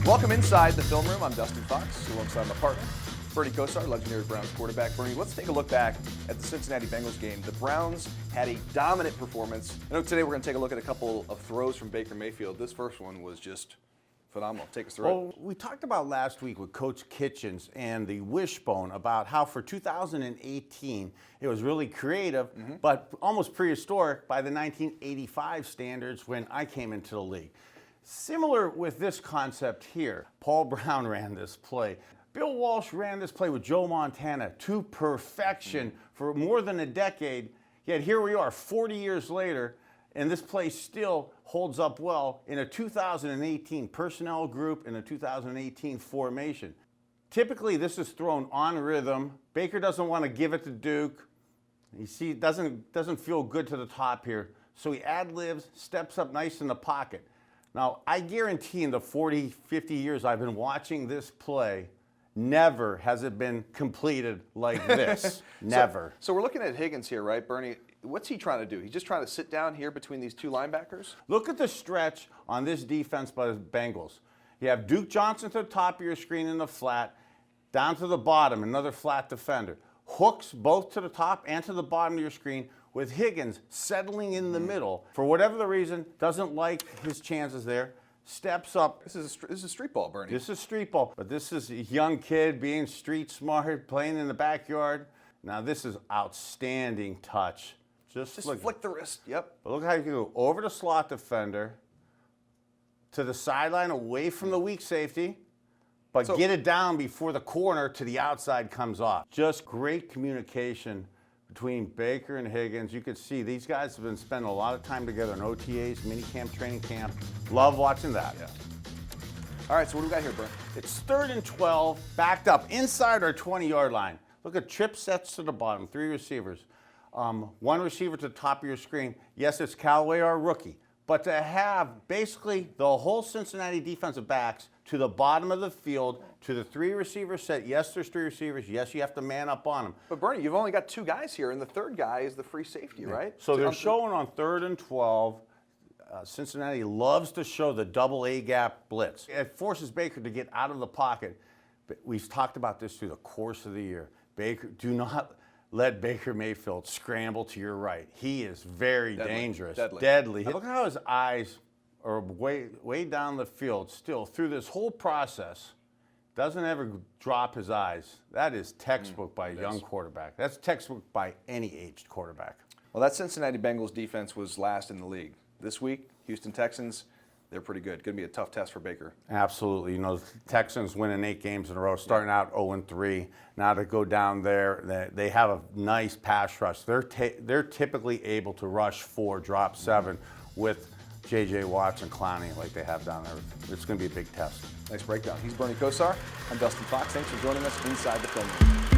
Welcome inside the film room. I'm Dustin Fox, alongside my partner, Bernie Kosar, legendary Browns quarterback. Bernie, let's take a look back at the Cincinnati Bengals game. The Browns had a dominant performance. I know today we're going to take a look at a couple of throws from Baker Mayfield. This first one was just phenomenal. Take us through it. Well, we talked about last week with Coach Kitchens and the wishbone about how for 2018 it was really creative, but almost prehistoric by the 1985 standards when I came into the league. Similar with this concept here. Paul Brown ran this play. Bill Walsh ran this play with Joe Montana to perfection for more than a decade. Yet here we are 40 years later, and this play still holds up well in a 2018 personnel group in a 2018 formation. Typically, this is thrown on rhythm. Baker doesn't want to give it to Duke. You see, it doesn't feel good to the top here. So he ad-libs, steps up nice in the pocket. Now, I guarantee in the 40, 50 years I've been watching this play, never has it been completed like this. Never. So we're looking at Higgins here, right, Bernie? What's he trying to do? He's just trying to sit down here between these two linebackers? Look at the stretch on this defense by the Bengals. You have Duke Johnson to the top of your screen in the flat, down to the bottom, another flat defender. Hooks both to the top and to the bottom of your screen, with Higgins settling in the middle. For whatever the reason, doesn't like his chances there. Steps up. This is a street ball, Bernie. This is street ball, but this is a young kid being street smart, playing in the backyard. Now this is outstanding touch. Just flick the wrist. Yep. But look how you can go over the slot defender to the sideline away from the weak safety, but get it down before the corner to the outside comes off. Just great communication between Baker and Higgins. You could see these guys have been spending a lot of time together in OTAs, minicamp, training camp. Love watching that. Yeah. All right, so what do we got here, Brent? It's 3rd and 12, backed up inside our 20-yard line. Look at trip sets to the bottom, 3 receivers. One receiver to the top of your screen. Yes, it's Callaway, our rookie. But to have basically the whole Cincinnati defensive backs to the bottom of the field, to the 3 receiver set. Yes, there's 3 receivers. Yes, you have to man up on them. But Bernie, you've only got 2 guys here, and the third guy is the free safety, right? So they're showing on 3rd and 12. Cincinnati loves to show the double A gap blitz. It forces Baker to get out of the pocket. But we've talked about this through the course of the year. Baker, do not let Baker Mayfield scramble to your right. He is very dangerous. Deadly. Look how his eyes are way down the field still through this whole process. Doesn't ever drop his eyes. That is textbook by a young quarterback. That's textbook by any aged quarterback. Well, that Cincinnati Bengals defense was last in the league. This week, Houston Texans, they're pretty good. Going to be a tough test for Baker. Absolutely. You know, the Texans winning 8 games in a row, starting out 0-3. Now to go down there, they have a nice pass rush. They're typically able to rush 4, drop 7 with J.J. Watts and Clowney like they have down there. It's going to be a big test. Nice breakdown. He's Bernie Kosar. I'm Dustin Fox. Thanks for joining us inside the film room.